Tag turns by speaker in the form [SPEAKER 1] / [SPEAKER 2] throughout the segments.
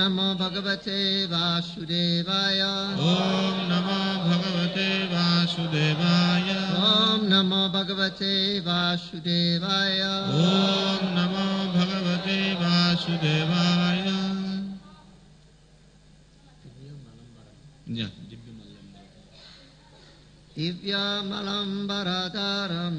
[SPEAKER 1] नमो भगवते वासुदेवाय
[SPEAKER 2] ॐ नमो भगवते वासुदेवाय
[SPEAKER 1] ॐ नमो भगवते वासुदेवाय
[SPEAKER 2] ॐ नमो भगवते वासुदेवाय
[SPEAKER 1] दिव्यमलम्बरधरम्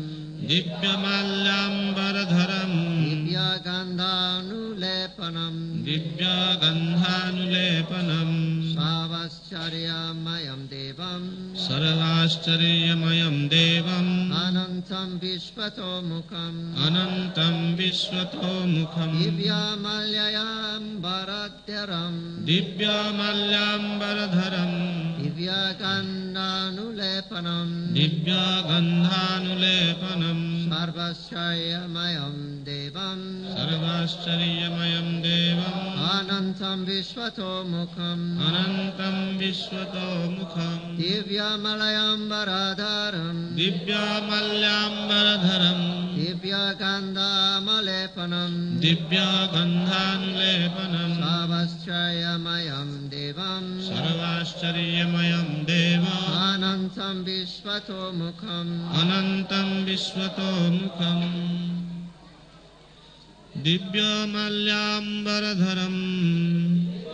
[SPEAKER 2] दिव्यमाल्याम्बरधरम्
[SPEAKER 1] दिव्यगन्धानुलेपनम्
[SPEAKER 2] दिव्यगन्धानुलेपनम्
[SPEAKER 1] सर्वाश्चर्यमयं देवम्
[SPEAKER 2] सर्वाश्चर्यमयं देवम्
[SPEAKER 1] अनन्तं विश्वतोमुखम्
[SPEAKER 2] अनन्तं विश्वतोमुखम्
[SPEAKER 1] दिव्यमाल्याम्बरधरम्
[SPEAKER 2] दिव्यमाल्याम्बरधरम्
[SPEAKER 1] दिव्यगन्धानुलेपनम्
[SPEAKER 2] दिव्यगन्धानुलेपनम्
[SPEAKER 1] सर्वाश्चर्यमयं देवम्
[SPEAKER 2] सर्वाश्चर्यमयं देवम्
[SPEAKER 1] अनन्तं विश्वतोमुखम्
[SPEAKER 2] अनन्तं विश्वतोमुखम्
[SPEAKER 1] दिव्यमलयाम्बरधरम्
[SPEAKER 2] दिव्यमाल्याम्बरधरम्
[SPEAKER 1] दिव्यगन्धामलेपनम्
[SPEAKER 2] दिव्यगन्धानुलेपनम्
[SPEAKER 1] सर्वाश्चर्यमयं देवम्
[SPEAKER 2] सर्वाश्चर्यमयं देवम्
[SPEAKER 1] अनन्तं विश्वतोमुखम्
[SPEAKER 2] अनन्तं विश्वतोमुखम् दिव्यमाल्याम्बरधरम्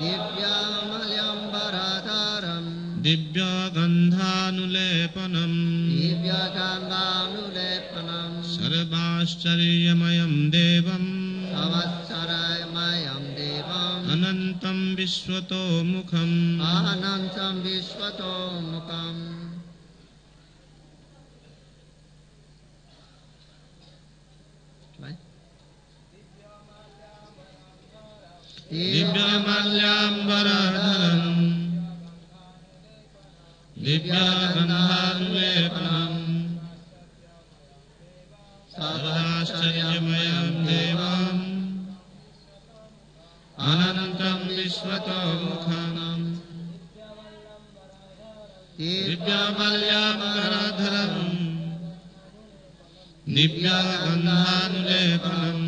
[SPEAKER 1] दिव्यमलयाम्बरधरम्
[SPEAKER 2] दिव्यगन्धानुलेपनम्
[SPEAKER 1] दिव्यगन्धानुलेपनम्
[SPEAKER 2] सर्वाश्चर्यमयं देवम्
[SPEAKER 1] सर्वाश्चर्यमयं देवम्
[SPEAKER 2] अनन्तं विश्वतोमुखम्
[SPEAKER 1] अनन्तं विश्वतोमुखम्
[SPEAKER 2] दिव्यमाल्याम्बरधरम् दिव्यगन्धानुलेपनम् सर्वाश्चर्यमयं देवम् अनन्तं विश्वतोमुखम् दिव्यमाल्याम्बरधरम् दिव्यगन्धानुलेपनम्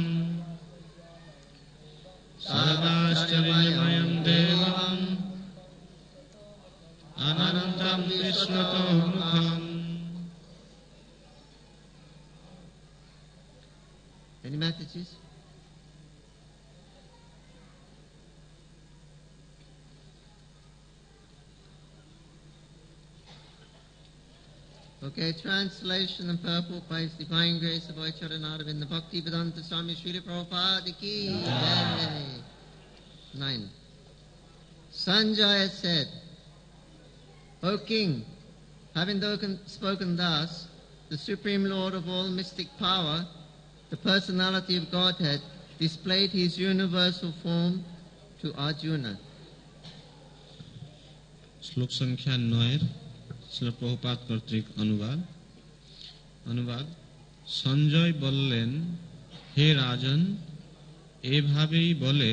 [SPEAKER 2] सर्वाश्चर्यमयं देवम् अनन्तं विश्वतोमुखम्
[SPEAKER 1] Any messages? Okay, translation and purport by His Divine Grace of Charanaravinda Bhakti Vedanta Swami Srila Prabhupada Ki Jai. 9. Sanjaya said, O King, having spoken thus, the Supreme Lord of all mystic power, the personality of Godhead, displayed his universal form to Arjuna.
[SPEAKER 2] श्लोक संख्या 9 श्रील प्रभुपाद कर्तृक अनुवाद সঞ্জয় বললেন হে রাজন এভাবেই বলে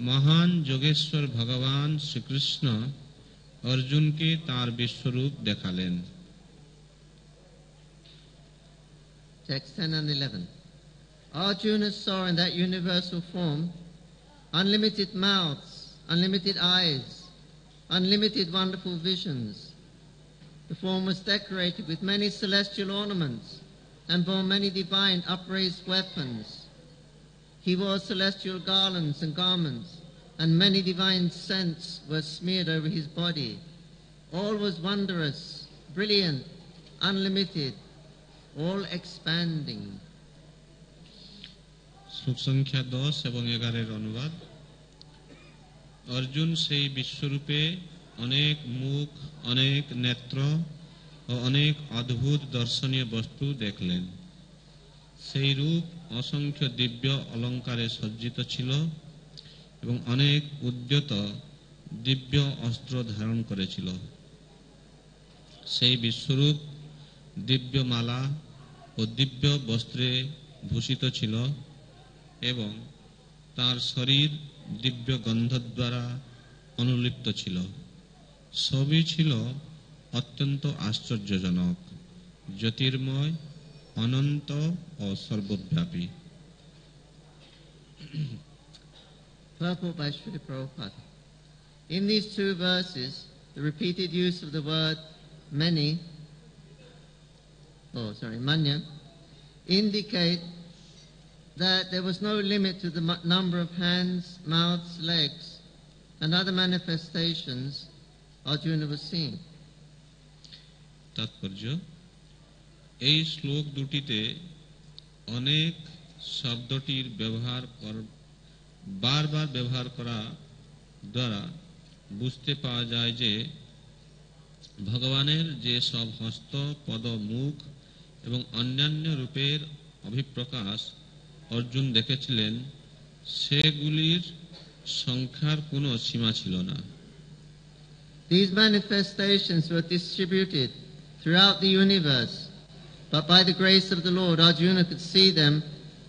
[SPEAKER 2] মহান যোগেশ্বর ভগবান শ্রীকৃষ্ণ অর্জুনকে তার বিশ্বরূপ দেখালেন
[SPEAKER 1] Text 10 and 11. Arjuna saw in that universal form unlimited mouths, unlimited eyes, unlimited wonderful visions. The form was decorated with many celestial ornaments and bore many divine upraised weapons. He wore celestial garlands and garments, and many divine scents were smeared over his body. All was wondrous, brilliant, unlimited, all expanding.
[SPEAKER 2] শ্লোক সংখ্যা 10 এবং 11 অনুবাদ অর্জুন সেই বিশ্বরূপে অনেক মুখ অনেক নেত্র ও অনেক অদ্ভুত দর্শনীয় বস্তু দেখলেন সেই রূপ অসংখ্য দিব্য অলঙ্কারে সজ্জিত ছিল এবং অনেক উদ্যত দিব্য অস্ত্র ধারণ করেছিল সেই বিশ্বরূপ দিব্য মালা ও দিব্য বস্ত্রে ভূষিত ছিল এবং তার শরীর দিব্য গন্ধ দ্বারা অনুলিপ্ত ছিল সবই ছিল অত্যন্ত আশ্চর্যজনক জ্যোতির্ময় অনন্ত ও সর্বব্যাপী
[SPEAKER 1] Purport by Srila Prabhupada. In these two verses, the repeated use of the word manya, indicate that there was no limit to the number of hands, mouths, legs, and other manifestations Arjuna was seeing.
[SPEAKER 2] তাৎপর্য, এই শ্লোক দুটিতে অনেক শব্দটির বারবার ব্যবহার করা দ্বারা বুঝতে পাওয়া যায় যে ভগবানের যে সব হস্ত, পদ, মুখ এবং অন্যান্য রূপের অভিপ্রকাশ অর্জুন দেখেছিলেন, সেগুলির সংখ্যার কোনো সীমা ছিল না।
[SPEAKER 1] These manifestations were distributed throughout the universe, but by the grace of the Lord, Arjuna could see them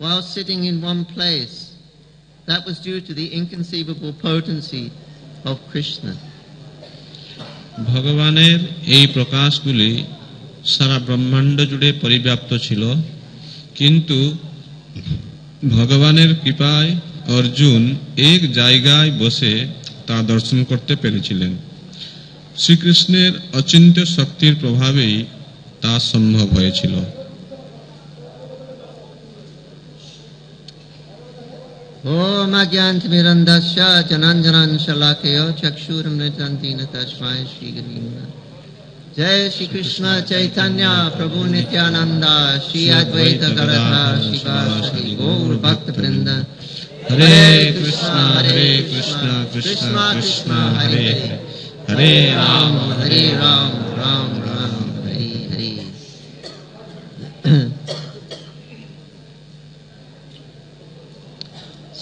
[SPEAKER 1] while sitting in one place. That was due to the inconceivable potency of Krishna.
[SPEAKER 2] ভগবানের এই প্রকাশগুলি সারা ব্রহ্মাণ্ড জুড়ে পরিব্যাপ্ত ছিল, কিন্তু ভগবানের কৃপায় অর্জুন এক জায়গায় বসে তা দর্শন করতে পেরেছিলেন। শ্রীকৃষ্ণের অচিন্ত্য শক্তির প্রভাবেই তা সম্ভব হয়েছিল।
[SPEAKER 1] Om Agyantimirandasya Jananjanan Shalakayo Chakshurumritantina Tashmai Shri Gurima. Jai Shri Krishna Chaitanya Prabhu Nityananda Shri Advaita Garadha Shivasari Gaur Bhakta Vrinda. Hare Krishna Krishna Krishna Hare Hare, Hare Rama Ram Ram Hare Hare.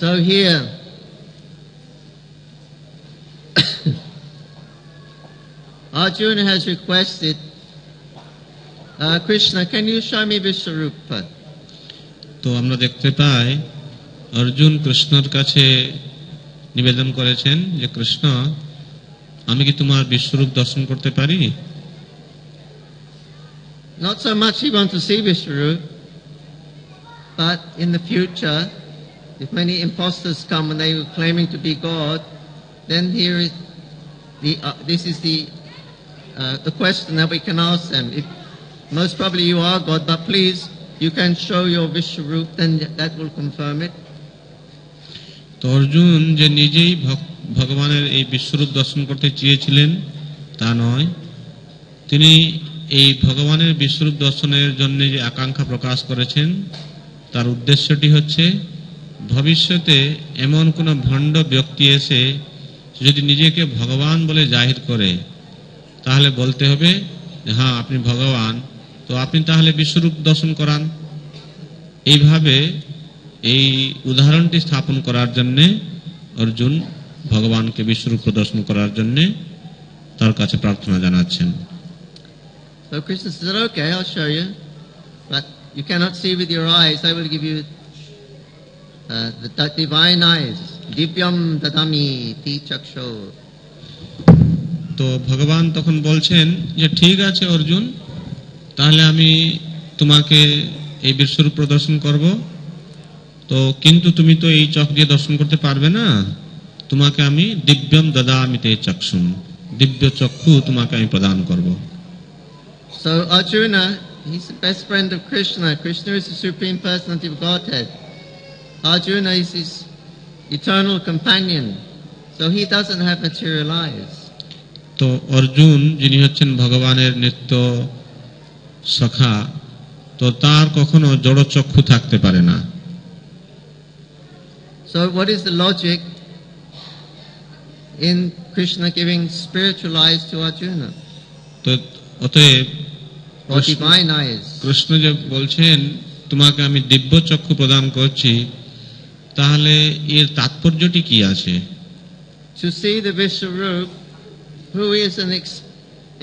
[SPEAKER 1] So here, Arjuna has requested, Krishna, can you show me Vishwarupa?
[SPEAKER 2] তো আমরা দেখতে পাই অর্জুন কৃষ্ণর কাছে নিবেদন করেছেন যে কৃষ্ণ, আমি কি তোমার বিশ্বরূপ দর্শন করতে পারি?
[SPEAKER 1] Not so much he wants to see Vishwarup, but in the future, if many impostors come and they were claiming to be God, then here is this is the question that we can ask them. If most probably you are God, but please you can show your Vishwarup, then that will confirm it.
[SPEAKER 2] তো অর্জুন যে নিজেই ভগবানের এই বিশ্বরূপ দর্শন করতে চেয়েছিলেন তা নয়, তিনি এই ভগবানের বিশ্বরূপ দর্শনের জন্য যে আকাঙ্ক্ষা প্রকাশ করেছেন তার উদ্দেশ্যটি হচ্ছে ভবিষ্যতে এমন কোন ভণ্ড ব্যক্তি এসে যদি নিজেকে ভগবান বলে জাহির করে তাহলে বলতে হবে হ্যাঁ আপনি ভগবান, তো আপনি তাহলে বিশ্বরূপ দর্শন করান। এইভাবে এই উদাহরণটি স্থাপন করার জন্য অর্জুন ভগবানকে বিশ্বরূপ প্রদর্শন করার জন্য তার কাছে প্রার্থনা জানাচ্ছেন।
[SPEAKER 1] So Krishna said, okay, I'll show you, but you cannot see with your eyes. I will give you the divine eyes. Divyam dadami ti chaksho.
[SPEAKER 2] তো ভগবান তখন বলছেন যে ঠিক আছে অর্জুন, তাহলে আমি তোমাকে এই বিশ্বরূপ প্রদর্শন করব, তো কিন্তু তুমি তো এই চোখ দিয়ে দর্শন করতে পারবে না, তোমাকে আমি দিব্যম দদামি তে চক্ষুম, দিব্য চক্ষু তোমাকে আমি প্রদান করব।
[SPEAKER 1] So Arjuna, he's the best friend of Krishna. Krishna is the Supreme Personality of Godhead. Arjuna is his eternal companion, so he doesn't have material eyes.
[SPEAKER 2] তো অর্জুন যিনি হচ্ছেন ভগবানের নিত্য সখা, তো তার কখনো জড় চক্ষু থাকতে পারে না।
[SPEAKER 1] So what is the logic in Krishna giving spiritual eyes to Arjuna?
[SPEAKER 2] তো অতএব
[SPEAKER 1] Or divine eyes?
[SPEAKER 2] কৃষ্ণ যে বলছেন তোমাকে আমি দিব্য চক্ষু প্রদান করছি, তাহলে এর তাৎপর্যটি কি আছে?
[SPEAKER 1] To see the Vishwarup, who is an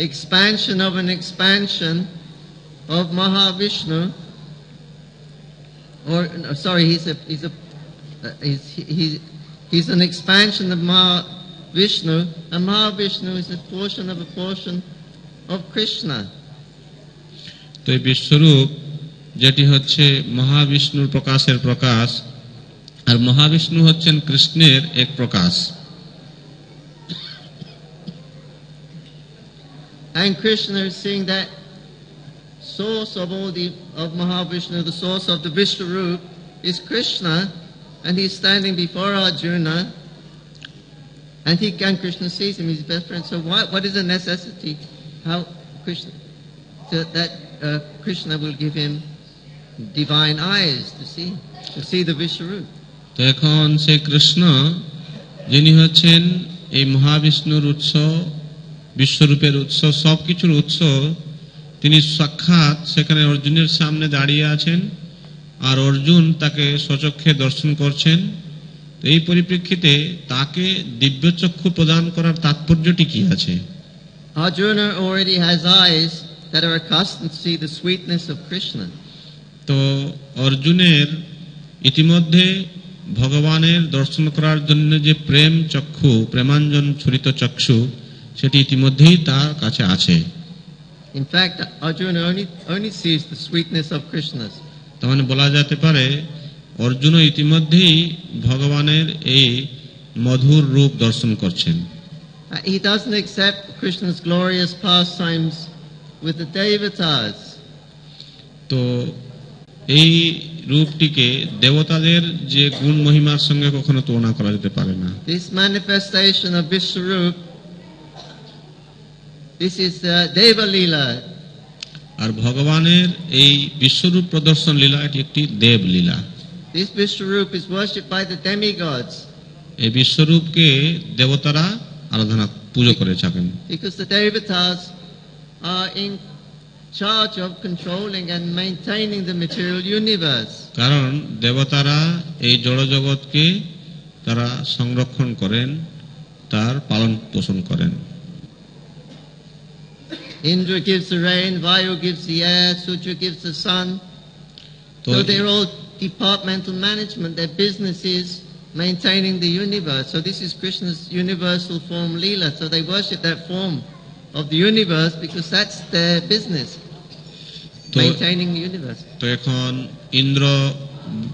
[SPEAKER 1] expansion of an expansion of Mahavishnu, or no, sorry, he's an expansion of Mahavishnu, and Mahavishnu is a portion of Krishna.
[SPEAKER 2] তো এই বিশ্বরূপ যেটি হচ্ছে মহাবিষ্ণুর প্রকাশের প্রকাশ, আর আর মহাবিষ্ণু হচ্ছেন কৃষ্ণের এক প্রকাশ।
[SPEAKER 1] And Krishna is seeing that source of Mahavishnu, the source of the Vishnu Roop is Krishna, and he's standing before Arjuna, and Krishna sees him, he's his best friend. So what is the necessity? How Krishna will give him divine eyes to see the Vishnu Roop.
[SPEAKER 2] তো এখন সেই কৃষ্ণ যিনি হচ্ছেন এই মহাবিষ্ণুর উৎস, বিশ্বরূপের উৎস, সবকিছুর উৎস, তিনি সাক্ষাৎ সেখানে অর্জুনের সামনে দাঁড়িয়ে আছেন, আর অর্জুন তাকে স্বচক্ষে দর্শন করছেন। তো এই পরিপ্রেক্ষিতে তাকে দিব্যচক্ষু প্রদান করার তাৎপর্যটি কি আছে?
[SPEAKER 1] Arjuna already has eyes that are accustomed to see the sweetness of Krishna.
[SPEAKER 2] তো অর্জুনের ইতিমধ্যে ভগবানের দর্শন করার জন্য যে প্রেম চক্ষু, প্রেমাঞ্জন ছুরিত চক্ষু, সেটি ইতিমধ্যেই তার কাছে আছে।
[SPEAKER 1] In fact, Arjuna only sees the sweetness of Krishna.
[SPEAKER 2] তার মানে বলা যেতে পারে অর্জুন ইতিমধ্যেই ভগবানের এই মধুর রূপ দর্শন করছেন।
[SPEAKER 1] He doesn't accept Krishna's glorious pastimes with the Devatas.
[SPEAKER 2] তো এই রূপটিকে দেবতাদের যে গুণ মহিমার সঙ্গে কখনো তুলনা করা যেতে পারে না।
[SPEAKER 1] This manifestation of Vishwarup, this is Deva Leela.
[SPEAKER 2] আর ভগবানের এই বিশ্বরূপ প্রদর্শন লীলা এটি একটি দেব লীলা।
[SPEAKER 1] This Vishwarup is worshipped by the demigods.
[SPEAKER 2] এই বিশ্বরূপকে দেবতারা আরাধনা পূজা করে থাকেন।
[SPEAKER 1] Because the Devatas are in charge of controlling and maintaining the material universe.
[SPEAKER 2] কারণ দেবতারা এই জড় জগৎকে তারা সংরক্ষণ করেন, তার পালন পোষণ করেন।
[SPEAKER 1] Indra gives the rain, Vayu gives the air, Sudra gives the sun. So they're all departmental management. Their business is maintaining the universe. So this is Krishna's universal form Leela. So they worship that form of the universe because that's their business, maintaining the universe.
[SPEAKER 2] তো এখন ইন্দ্র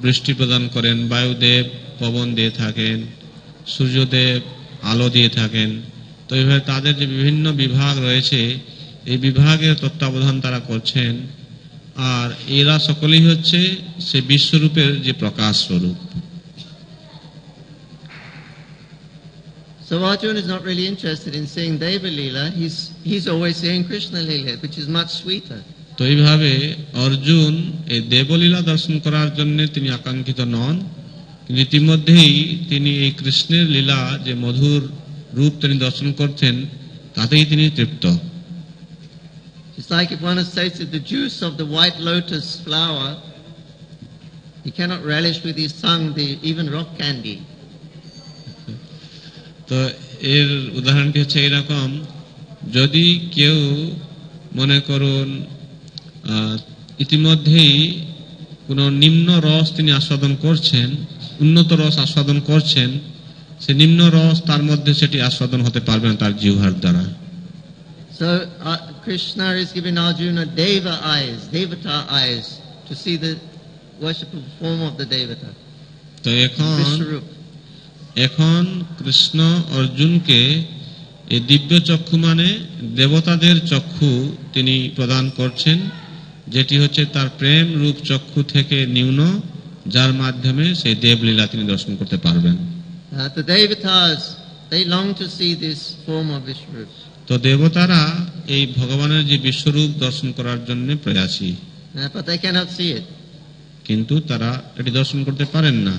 [SPEAKER 2] বৃষ্টি প্রদান করেন, বায়ুদেব পবন দিয়ে থাকেন, সূর্যদেব আলো দিয়ে থাকেন। তো এইভাবে তাদের যে বিভিন্ন বিভাগ রয়েছে, এই বিভাগের তত্ত্বাবধান তারা করছেন, আর এরা সকলেই হচ্ছে সে বিশ্বরূপের যে প্রকাশ স্বরূপ।
[SPEAKER 1] So Arjuna is not really interested in seeing Deva Leela. He's always seeing Krishna Leela, which is much sweeter.
[SPEAKER 2] তো এইভাবে অর্জুন এই দেবলীলা দর্শন করার জন্য তিনি আকাঙ্ক্ষিত নন, কিন্তু ইতিমধ্যেই তিনি এই কৃষ্ণের লীলা যে মধুর রূপ তিনি দর্শন করছেন তাতেই তিনি তৃপ্ত।
[SPEAKER 1] It's like if one has tasted the juice of the white lotus flower, he cannot relish with his tongue even rock candy.
[SPEAKER 2] তো এর উদাহরণটি হচ্ছে এরকম, যদি কেউ মনে করুন ইতিমধ্যেই কোনো নিম্ন রস তিনি আস্বাদন করছেন, উন্নত রস আস্বাদন করছেন, সে নিম্ন রস তার মধ্যে সেটি আস্বাদন হতে পারবে না তার জিহ্বার দ্বারা।
[SPEAKER 1] So Krishna is giving Arjuna Deva eyes, Devata eyes, to see the worshipful form of the Devata.
[SPEAKER 2] তো এখন কৃষ্ণ অর্জুনকে এই দিব্য চক্ষু মানে দেবতাদের চক্ষু তিনি প্রদান করছেন, যেটি হচ্ছে তার প্রেম রূপ চক্ষু থেকে নিম্ন, যার মাধ্যমে সেই দেবলীলা তিনি দর্শন করতে পারবেন।
[SPEAKER 1] The Devatas, they long to see this form of Vishnu.
[SPEAKER 2] তো দেবতারা এই ভগবানের যে বিশ্বরূপ দর্শন করার জন্য প্রয়াসী,
[SPEAKER 1] but they cannot see it.
[SPEAKER 2] কিন্তু তারা এটি দর্শন করতে পারেন না।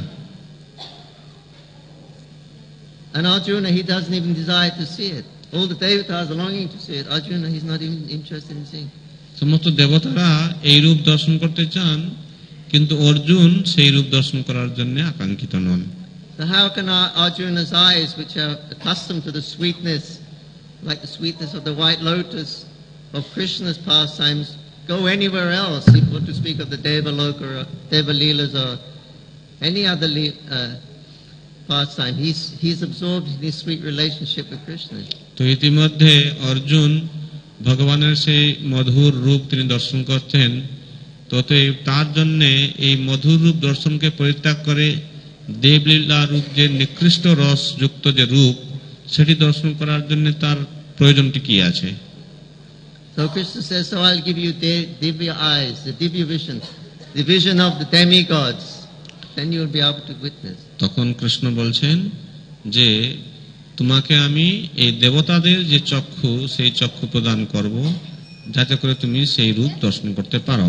[SPEAKER 1] And Arjuna, he doesn't even desire to see it. All the Devatas are longing to see it. Arjuna, he's not even interested in seeing.
[SPEAKER 2] সমস্ত দেবতারা এই রূপ দর্শন করতে চান, কিন্তু অর্জুন সেই রূপ দর্শন করার জন্য আকাঙ্ক্ষিত নন।
[SPEAKER 1] So how can Arjuna's eyes, which are accustomed to the sweetness, like the sweetness of the white lotus of Krishna's pastimes, go anywhere else, if we want to speak of the Devaloka or Deva Leelas or any other pastime? He's absorbed in his sweet relationship with Krishna.
[SPEAKER 2] তো ইতিমধ্যে অর্জুন ভগবানের সেই মধুর রূপ তিনি দর্শন করছেন, তো তার জন্য এই মধুর রূপ দর্শনকে পরিত্যাগ করে দেবলীলা রূপ যে নিকৃষ্ট রস যুক্ত যে রূপ সেটি দর্শন করার জন্য তার প্রয়োজনটি কি আছে?
[SPEAKER 1] So Krishna says, so I'll give you divya eyes, the divya vision, the vision of the demigods. Then you'll be able to witness.
[SPEAKER 2] তখন কৃষ্ণ বলছেন যে তোমাকে আমি এই দেবতাদের যে চক্ষু সেই চক্ষু প্রদান করব যাতে করে তুমি সেই রূপ দর্শন করতে পারো।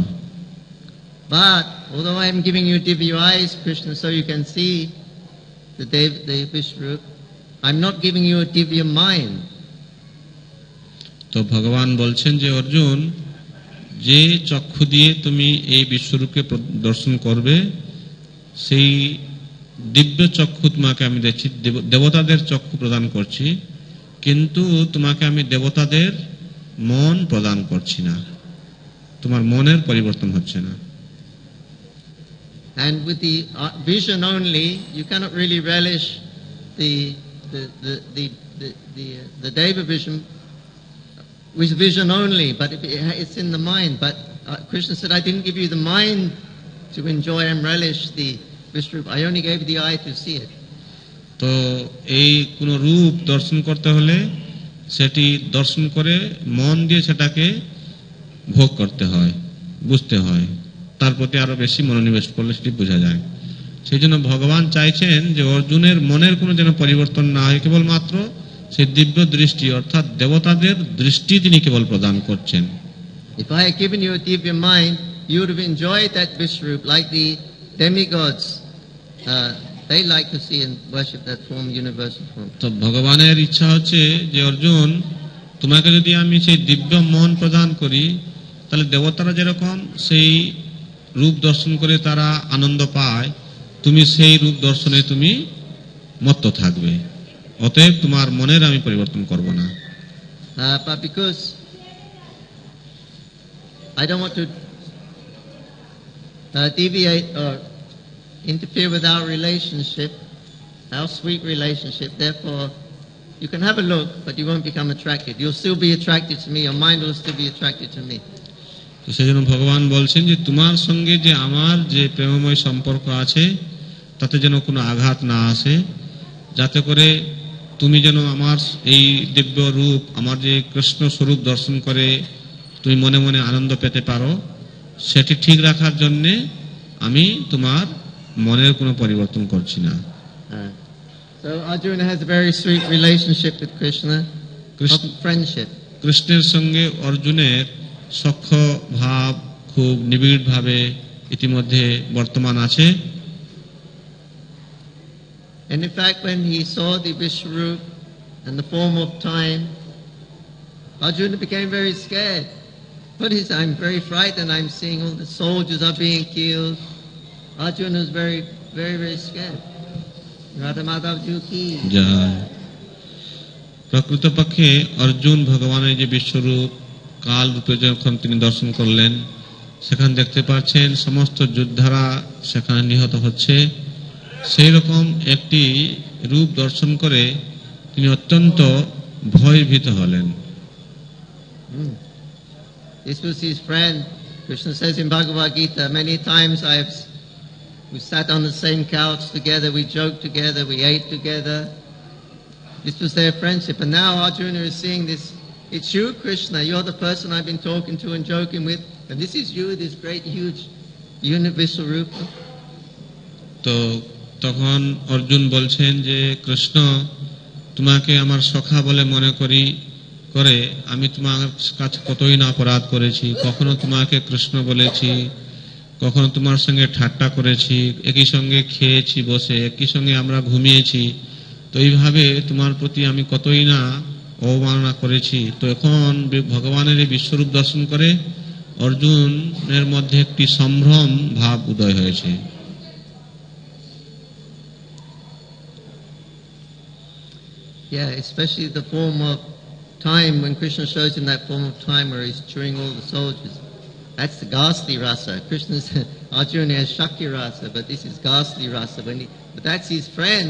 [SPEAKER 1] But although I am giving you divya eyes, Krishna, so you can see the Vishnu, I'm not giving you a divya mind.
[SPEAKER 2] তো ভগবান বলছেন যে অর্জুন, যে চক্ষু দিয়ে তুমি এই বিশ্বরূপকে দর্শন করবে সেই দিব্য চক্ষু তোমাকে আমি দিচ্ছি, দেবতাদের চক্ষু প্রদান করছি, কিন্তু তোমাকে আমি দেবতাদের মন প্রদান করছি না, তোমার মনের পরিবর্তন হচ্ছে না।
[SPEAKER 1] And with the vision only, you cannot really relish the Deva vision with vision only, but it's in the mind. But Krishna said, I didn't give you the mind to enjoy and relish the Vishnu. I only gave you the eye to see it.
[SPEAKER 2] তো এই কোন রূপ দর্শন করতে হলে সেটি দর্শন করে মন দিয়ে সেটাকে ভোগ করতে হয়, বুঝতে হয়, তার প্রতি আরো বেশি মনোনিবেশ করলে সেটি বোঝা যায়। সেই জন্য ভগবান চাইছেন যে অর্জুনের মনের কোনো যেন পরিবর্তন না হয়, কেবলমাত্র সেই দিব্য দৃষ্টি অর্থাৎ দেবতাদের দৃষ্টি তিনি কেবল প্রদান করছেন।
[SPEAKER 1] If I had given you a divya mind, you would have enjoyed that Vishnu like the demigods. They like to see and worship that form, universal form.
[SPEAKER 2] তো ভগবানের ইচ্ছা হচ্ছে যে অর্জুন, তোমাকে যদি আমি সেই দিব্য মন প্রদান করি তাহলে দেবতারা যেরকম সেই রূপ দর্শন করে তারা আনন্দ পায়, তুমি সেই রূপ দর্শনে তুমি মত্ত থাকবে, অতএব তোমার মনের আমি পরিবর্তন করব না।
[SPEAKER 1] But because I don't want to deviate or interfere with our relationship, our sweet relationship, therefore you can have a look, but you won't become attracted. You'll still be attracted to me, your mind will still be attracted to me.
[SPEAKER 2] তো সেজন্য ভগবান বলছেন যে তোমার সঙ্গে যে আমার যে প্রেমময় সম্পর্ক আছে তাতে যেন কোনো আঘাত না আসে, যাতে করে তুমি যেন আমার এই দিব্য রূপ, আমার যে কৃষ্ণ স্বরূপ দর্শন করে তুমি মনে মনে আনন্দ পেতে পারো, সেটি ঠিক রাখার জন্য আমি তোমার মনের কোনো পরিবর্তন করছি না।
[SPEAKER 1] So Arjuna has a very sweet relationship with Krishna, friendship.
[SPEAKER 2] কৃষ্ণের সঙ্গে অর্জুনের সখ্য ভাব খুব নিবিড় ভাবে ইতিমধ্যে বর্তমান আছে।
[SPEAKER 1] And in fact, when he saw the Vishnu and the form of time, Arjuna became very scared. But he said, I'm very frightened, I'm seeing all the soldiers are being killed. Arjuna was very, very, very scared. Radha Madhav Ji ki
[SPEAKER 2] জয়। প্রকৃতপক্ষে অর্জুন ভগবানের যে বিশ্বরূপ কাল রূপে যখন তিনি দর্শন করলেন, সেখানে দেখতে পাচ্ছেন সমস্ত যোদ্ধারা সেখানে নিহত হচ্ছে, সেই রকম একটি রূপ দর্শন করে তিনি অত্যন্ত ভয়ভীত হলেন।
[SPEAKER 1] This was his friend. Krishna says in Bhagavad Gita, many times we sat on the same couch together, we joked together, we ate together. This was their friendship. And now Arjuna is seeing this. It's you, Krishna. You're the person I've been talking to and joking with. And this is you, this great, huge, universal Rupa.
[SPEAKER 2] তো তখন অর্জুন বলছেন যে কৃষ্ণ, তোমাকে আমার সখা বলে মনে করে আমি তোমার কাছে কতই না অপরাধ করেছি, কখনো তোমাকে কৃষ্ণ বলেছি, কখনো তোমার সঙ্গে ঠাট্টা করেছি, একই সঙ্গে খেয়েছি বসে, একই সঙ্গে আমরা ঘুমিয়েছি, তো এইভাবে তোমার প্রতি আমি কতই না অবমাননা করেছি। তো এখন ভগবানের এই বিশ্বরূপ দর্শন করে অর্জুনের মধ্যে একটি সম্ভ্রম ভাব উদয় হয়েছে।
[SPEAKER 1] Yeah, especially the form of time, when Krishna shows him that form of time where he's chewing all the soldiers. That's the ghastly rasa. Krishna's Arjuna has Shakti rasa, but this is ghastly rasa. But that's his friend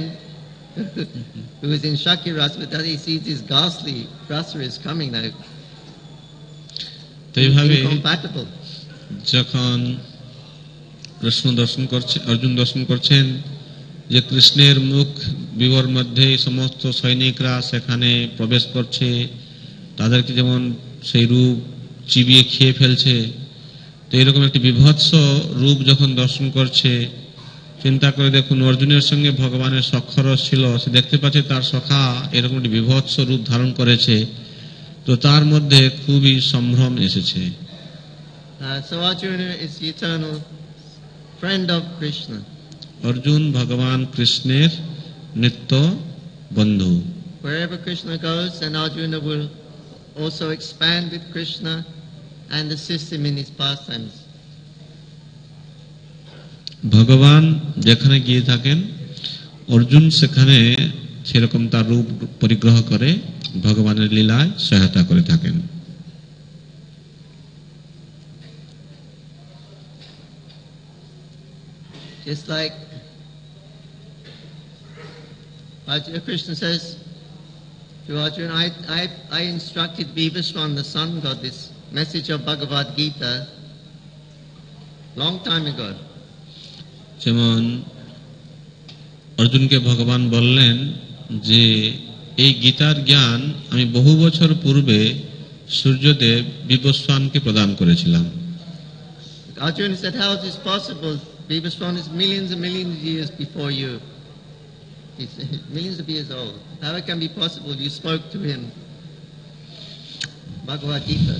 [SPEAKER 1] who is in Shakti rasa, but that he sees this ghastly rasa is coming now. Incompatible.
[SPEAKER 2] যখন কৃষ্ণ দর্শন করছে, অর্জুন দর্শন করছেন যে কৃষ্ণের মুখ বিবর মধ্যে সমস্ত সৈনিকরা সেখানে প্রবেশ করছে, তাদেরকে যেমন সেই রূপ চিবিয়ে খেয়ে ফেলছে। তো এরকম একটি বিভৎস রূপ যখন দর্শন করছে, চিন্তা করে দেখুন অর্জুনের সঙ্গে ভগবানের সখ্যরস ছিল, সে দেখতে পাচ্ছে তার সখা এরকম একটি বিভৎস রূপ ধারণ করেছে, তো তার মধ্যে খুবই সম্ভ্রম এসেছে।
[SPEAKER 1] So Arjuna is the eternal friend of Krishna.
[SPEAKER 2] Arjun ভগবান কৃষ্ণের নিত্য বন্ধু।
[SPEAKER 1] Wherever Krishna goes, then Arjuna will also expand with Krishna and assist him in his pastimes.
[SPEAKER 2] ভগবান যেখানে গিয়ে থাকেন, অর্জুন সেখানে সেরকম তার রূপ পরিগ্রহ করে ভগবানের লীলায় সহায়তা করে থাকেন।
[SPEAKER 1] Just like Krishna says to Arjuna, I instructed Vivaswan, the sun god, this message of Bhagavad Gita long time ago.
[SPEAKER 2] যেমন অর্জুনকে ভগবান বললেন যে এই গীতার জ্ঞান আমি বহু বছর পূর্বে সূর্যদেব বিবস্বানকে প্রদান করেছিলাম।
[SPEAKER 1] Arjuna said, how is this possible? Vivaswan is millions and millions of years before you. He's millions of years old. How it can be possible? You spoke to him Bhagavad Gita.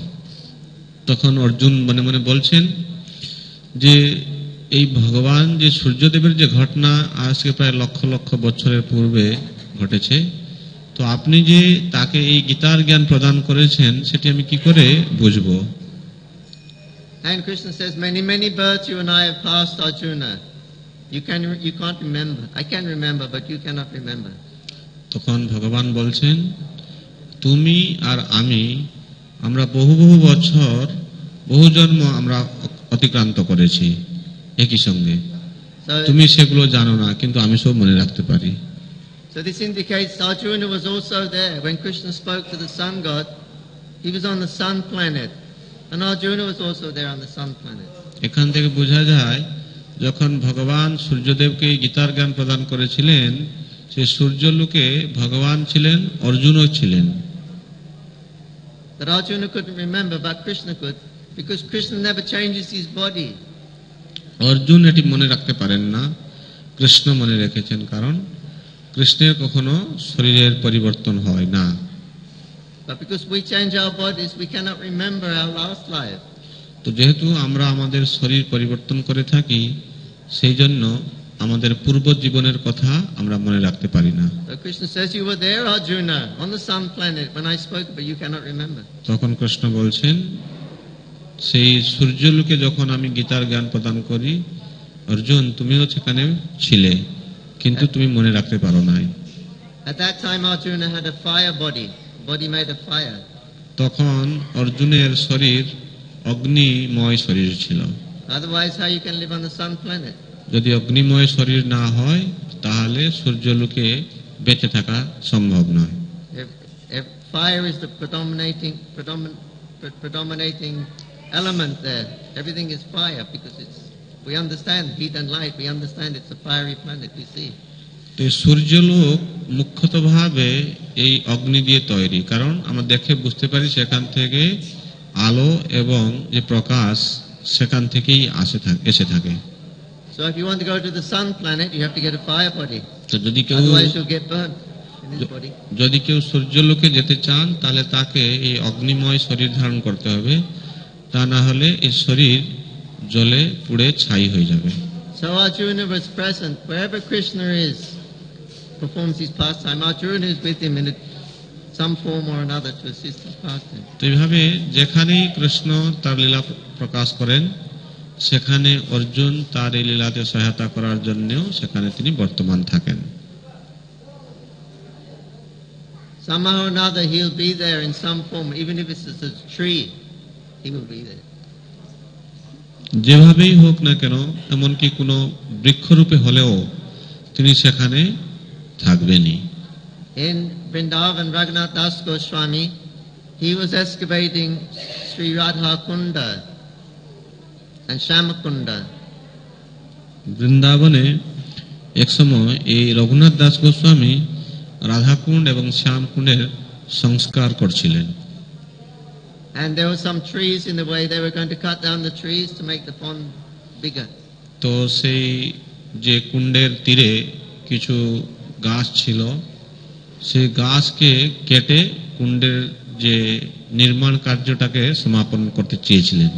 [SPEAKER 2] তখন অর্জুন মনে মনে বলছেন যে এই ভগবান যে সূর্যদেবের যে ঘটনা আজকে প্রায় লক্ষ লক্ষ বছরের পূর্বে ঘটেছে, তো আপনি যে তাকে এই গীতার জ্ঞান প্রদান করেছেন সেটি আমি কি করে বুঝবো?
[SPEAKER 1] And Krishna says, many births you and I have passed, Arjuna. You can't remember. I can remember, but you cannot remember.
[SPEAKER 2] তখন ভগবান বলছেন, তুমি আর আমরা বহু বহু বছর বহু জন্ম আমরা অতিক্রান্ত করেছি একই সঙ্গে, তুমি সেগুলো জানো না, কিন্তু আমি সব মনে রাখতে পারি।
[SPEAKER 1] So this indicates Arjuna was also there when Krishna spoke to the sun god. He was on the sun planet, and Arjuna was also there on the sun planet.
[SPEAKER 2] এখান থেকে বোঝা যায় যখন ভগবান সূর্যদেবকে গীতার জ্ঞান প্রদান করেছিলেন, সে সূর্যলোকে ভগবান ছিলেন, অর্জুনও ছিলেন।
[SPEAKER 1] But Arjuna couldn't remember, but Krishna could, because Krishna never changes his body.
[SPEAKER 2] Arjun এটি মনে রাখতে পারেন না, কৃষ্ণ মনে রেখেছেন, কারণ কৃষ্ণের কখনো শরীরের পরিবর্তন হয় না।
[SPEAKER 1] But because we change our bodies, we cannot remember our last life.
[SPEAKER 2] তো যেহেতু আমরা আমাদের শরীর পরিবর্তন করে থাকি, সেই জন্য আমাদের পূর্ব জীবনের কথা আমরা মনে রাখতে পারি না।
[SPEAKER 1] So Krishna says, you were there, Arjuna, on the sun planet when I spoke, but you cannot remember.
[SPEAKER 2] তখন কৃষ্ণ বলছেন, সেই সূর্যলোকে যখন আমি গীতার জ্ঞান প্রদান করি, অর্জুন তুমিও সেখানে ছিলে, কিন্তু তুমি মনে রাখতে পারো নাই।
[SPEAKER 1] At that time Arjuna had a fire body made of fire.
[SPEAKER 2] তখন অর্জুনের শরীর অগ্নিময় শরীর ছিল।
[SPEAKER 1] Otherwise how you can live on the sun planet?
[SPEAKER 2] যদি অগ্নিময় শরীর না হয় তাহলে সূর্যলোকে বেঁচে থাকা সম্ভব নয়।
[SPEAKER 1] If fire is the predominating element there, everything is fire, because we understand heat and light, we understand it's a fiery planet, we see.
[SPEAKER 2] তো সূর্যলোক মুখ্যতভাবে এই অগ্নি দিয়ে তৈরি, কারণ আমরা দেখে বুঝতে পারি সেখান থেকে আলো এবং যে প্রকাশ সেখান থেকেই এসে থাকে।
[SPEAKER 1] So if you want to go to the sun planet, you have to get a fire body.
[SPEAKER 2] তো
[SPEAKER 1] Otherwise you'll get burnt in his body.
[SPEAKER 2] যদি কেউ সূর্যলোকে যেতে চান তাহলে তাকে এই অগ্নিময় শরীর ধারণ করতে হবে, তা না হলে এই শরীর জ্বলে পুড়ে ছাই হয়ে যাবে।
[SPEAKER 1] So Arjuna was present wherever Krishna performs his pastime. Arjuna is with him in some form or another to assist his pastime.
[SPEAKER 2] তো এইভাবে যেখানেই কৃষ্ণ তার লীলা প্রকাশ করেন, সেখানে অর্জুন তার এই লীলাতে সহায়তা করার জন্যও সেখানে তিনি বর্তমান থাকেন।
[SPEAKER 1] Somehow or another he'll be there in some form, even if it's a tree, he will be there.
[SPEAKER 2] যেভাবেই হোক না কেন, এমনকি কোনো বৃক্ষরূপে হলেও তিনি সেখানে থাকবেনই।
[SPEAKER 1] In Vrindavan, Raghunath Das Goswami, he was excavating Sri Radha Kunda and Shyamakunda.
[SPEAKER 2] বৃন্দাবনে এক সময় এই রঘুনাথ দাস গোস্বামী রাধাকুণ্ড এবং শ্যামকুণ্ডের সংস্কার করছিলেন।
[SPEAKER 1] And there were some trees in the way. They were going to cut down the trees to make the pond bigger.
[SPEAKER 2] তো সেই যে কুণ্ডের তীরে কিছু গাছ ছিল, সেই গাছকে কেটে কুণ্ডের যে নির্মাণ কার্যটাকে সমাপন করতে চেয়েছিলেন।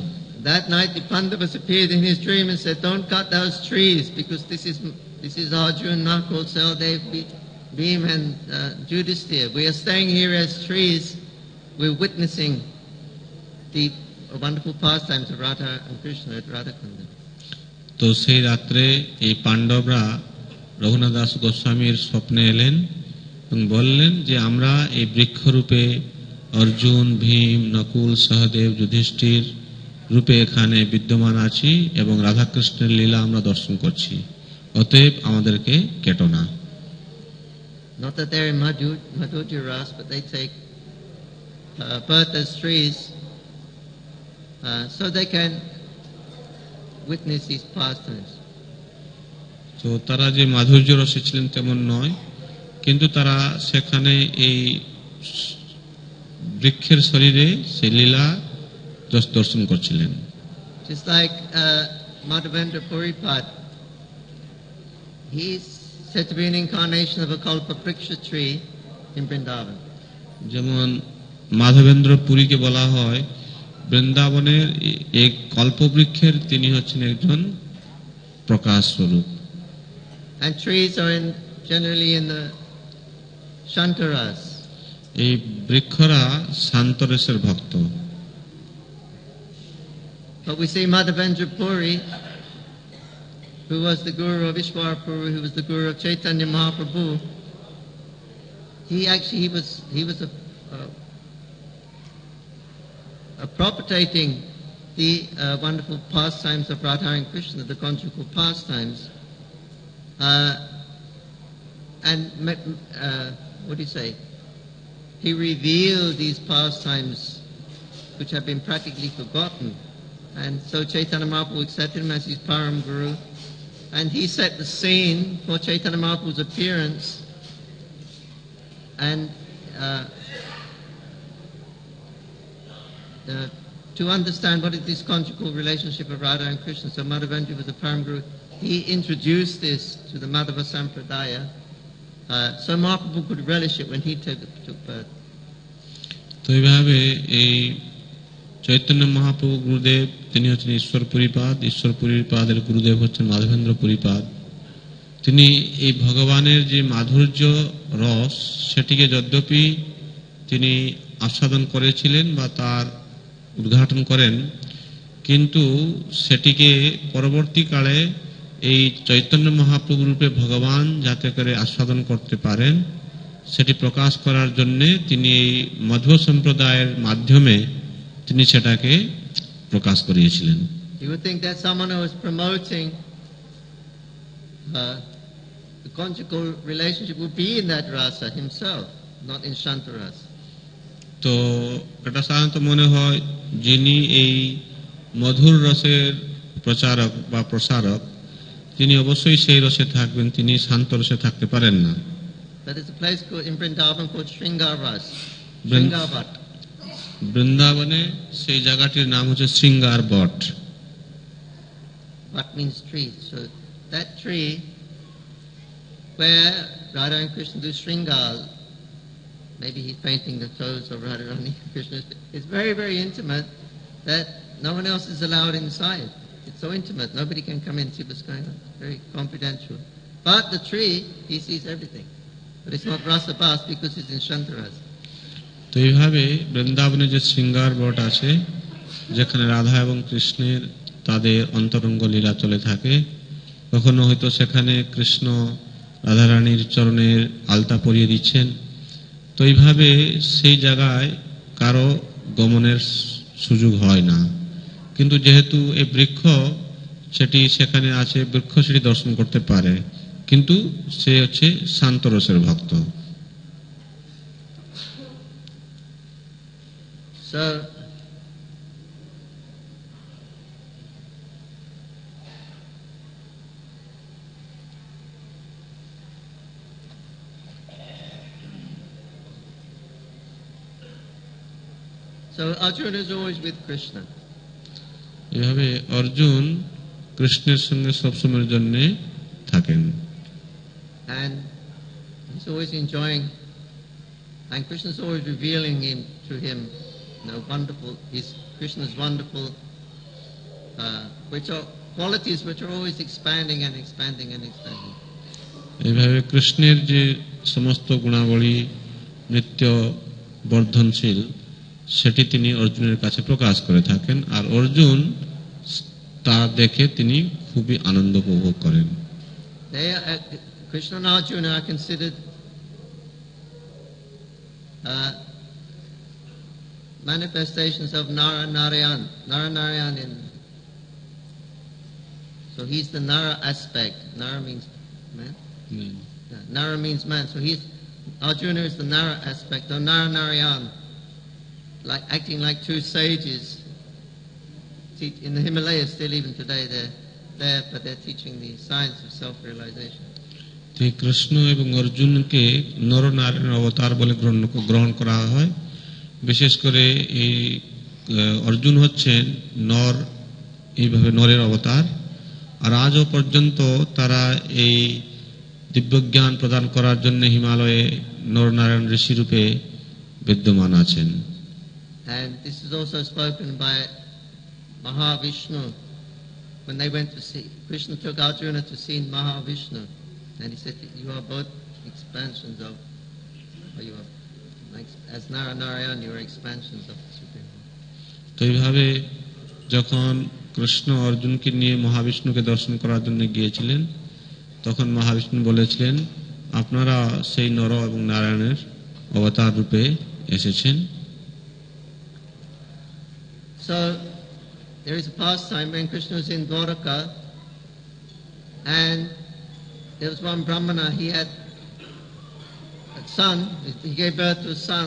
[SPEAKER 1] That night the Pandavas appeared in his dream and said, "Don't cut those trees because this is Arjuna, Nakul, Sahadev, Bhim and Yudhishthira. We are staying here as trees. We're witnessing the wonderful pastimes of Radha and Krishna at Radhakunda."
[SPEAKER 2] তো সেই রাত্রে এই পাণ্ডবরা রঘুনাথ দাস গোস্বামীর স্বপ্নে এলেন এবং বললেন যে আমরা এই বৃক্ষরূপে অর্জুন, ভীম, নকুল, সহদেব, যুধিষ্ঠির রূপে এখানে বিদ্যমান আছি এবং রাধাকৃষ্ণের লীলা আমরা দর্শন করছি, অতএব আমাদেরকে কেটো না।
[SPEAKER 1] Not that they're in Madhurya Ras, but they take birth as trees so they can witness these pastimes.
[SPEAKER 2] তো তারা যে মাধুর্য রসে ছিলেন তেমন নয়, কিন্তু তারা সেখানে এই বৃক্ষের শরীরে সেই লীলা দর্শন করছিলেন।
[SPEAKER 1] Just like Madhavendra Puripad, he's said to be an incarnation of a Kalpavriksha tree in Vrindavan.
[SPEAKER 2] যেমন মাধবেন্দ্র পুরীকে বলা হয় বৃন্দাবনের এক কল্পবৃক্ষের, তিনি হচ্ছেন একজন প্রকাশ স্বরূপ।
[SPEAKER 1] And trees are generally in the Shantaras.
[SPEAKER 2] এই বৃক্ষরা শান্তরসের ভক্ত।
[SPEAKER 1] But we see Madhavendra Puri, who was the guru of Ishwar Puri, who was the guru of Chaitanya Mahaprabhu. He was propagating the wonderful pastimes of Radha and Krishna, the conjugal pastimes, and what do you say? He revealed these pastimes which have been practically forgotten. And so Chaitanya Mahaprabhu accepted him as his Param Guru, and he set the scene for Chaitanya Mahaprabhu's appearance. And to understand what is this conjugal relationship of Radha and Krishna, so Madhavendra was the Param Guru. He introduced this to the Madhava Sampradaya, so Mahaprabhu could relish it when he took birth.
[SPEAKER 2] তো এইভাবে এই চৈতন্য মহাপ্রভু গুরুদেব, তিনি হচ্ছেন ঈশ্বর পুরীপাদ, ঈশ্বর পুরীপাদের গুরুদেব হচ্ছেন মাধবেন্দ্র পুরীপাদ। তিনি এই ভগবানের যে মাধুর্য রস, সেটিকে যদ্যপি তিনি আস্বাদন করেছিলেন বা তার উদ্ঘাটন করেন, কিন্তু সেটিকে পরবর্তীকালে এই চৈতন্য মহাপ্রভু রূপে ভগবান যাতে করে আস্বাদন করতে পারেন, সেটি প্রকাশ করার জন্য তিনি এই মধ্ব সম্প্রদায়ের মাধ্যমে তিনি সেটাকে প্রকাশ করিয়েছিলেন।
[SPEAKER 1] You would think that someone who is promoting the conjugal relationship would be in that rasa himself, not in Shantaras.
[SPEAKER 2] তো এটা সাধারণত মনে হয় যিনি এই মধুর রসের প্রচারক বা প্রসারক, তিনি অবশ্যই সেই রসে থাকবেন, তিনি শান্ত রসে থাকতে পারেন না।
[SPEAKER 1] There is a place in Vrindavan called Shringaras. Shringavat.
[SPEAKER 2] বৃন্দাবনে সেই জায়গাটির নাম হচ্ছে শৃঙ্গার বট।
[SPEAKER 1] Vat means tree. So that tree where Radha and Krishna do Shringal, maybe he's painting the toes of Radharani and Krishna. It's very, very intimate that no one else is allowed inside. It's so intimate, nobody can come in and see what's going on. It's very confidential. But the tree, he sees everything. But it's not Rasa Bas because it's in Shantaras.
[SPEAKER 2] তো এইভাবে বৃন্দাবনে যে শৃঙ্গার বট আছে, যেখানে রাধা এবং কৃষ্ণের তাদের অন্তরঙ্গ লীলা চলে থাকে, কখনো হয়তো সেখানে কৃষ্ণ রাধারানীর চরণের আলতা পরিয়ে দিচ্ছেন, তো এইভাবে সেই জায়গায় কারো গমনের সুযোগ হয় না। কিন্তু যেহেতু এই বৃক্ষ সেটি সেখানে আছে, বৃক্ষ সেটি দর্শন করতে পারে, কিন্তু সে হচ্ছে শান্তরসের ভক্ত।
[SPEAKER 1] So So Arjuna is always with Krishna.
[SPEAKER 2] এভাবে অর্জুন কৃষ্ণের সঙ্গে সবসময়ের জন্য থাকেন।
[SPEAKER 1] And he's always enjoying, and Krishna's always revealing him to him, wonderful. Krishna's wonderful, which are qualities which are always expanding and expanding and expanding.
[SPEAKER 2] এইভাবে কৃষ্ণের যে সমস্ত গুণাবলী নিত্য বর্ধনশীল সেটি তিনি অর্জুনের কাছে প্রকাশ করে থাকেন, আর অর্জুন তা দেখে তিনি খুবই আনন্দ উপভোগ করেন।
[SPEAKER 1] Krishna and Arjuna are considered manifestations of Narayan in. So he's the Nara aspect. Nara means man. Nara means man. So Arjuna is the Nara aspect of Narayan, like acting like two sages. In the Himalayas, still even today, they're there, but they're teaching the science of self-realization.
[SPEAKER 2] Krishna এবং অর্জুনকে নরনারায়ণের অবতার বলে গ্রহণ করা হয়। বিশেষ করে এই অর্জুন হচ্ছেন নর, এইভাবে নরের অবতার, আর আজও পর্যন্ত তারা এই দিব্যজ্ঞান প্রদান করার জন্য হিমালয়ে নরনারায়ণ ঋষি রূপে বিদ্যমান আছেন।
[SPEAKER 1] And this is also spoken by Mahavishnu when they went to see. Krishna took Arjuna to see Mahavishnu, and he said, "You are both expansions of, or you are as Narayan, you are expansions of the Supreme Lord."
[SPEAKER 2] তো এইভাবে যখন কৃষ্ণ অর্জুনকে নিয়ে মহাবিষ্ণুকে দর্শন করার জন্য গিয়েছিলেন, তখন মহাবিষ্ণু বলেছিলেন, আপনারা সেই নর এবং নারায়ণের অবতার রূপে এসেছেন।
[SPEAKER 1] So there is a pastime when Krishna was in Dwaraka, and there was one Brahmana, he had a son, he gave birth to a son,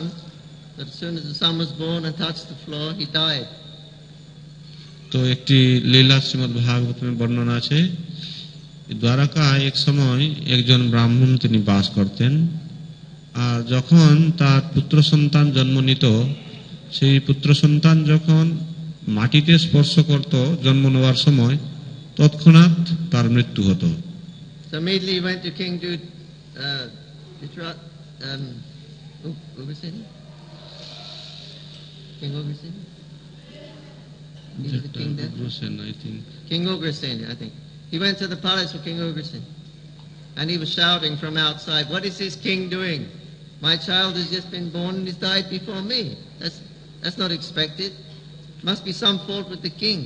[SPEAKER 1] but as soon as the son was born and touched the floor, he died.
[SPEAKER 2] তো একটি লীলা শ্রীমদ্ ভাগবতের বর্ণনা আছে, দ্বারকায় এক সময় একজন ব্রাহ্মণ তিনি বাস করতেন, আর যখন তার পুত্র সন্তান জন্ম নিত, সেই পুত্র সন্তান যখন মাটিতে স্পর্শ করত জন্ম নেওয়ার সময়, তৎক্ষণাৎ তার মৃত্যু হতো।
[SPEAKER 1] So immediately he went to King Ugrasena? King Ugrasena? King Ugrasena, I think. He went to the palace of King Ugrasena, and he was shouting from outside, "What is this king doing? My child has just been born and he's died before me. That's not expected. Must be some fault with the king."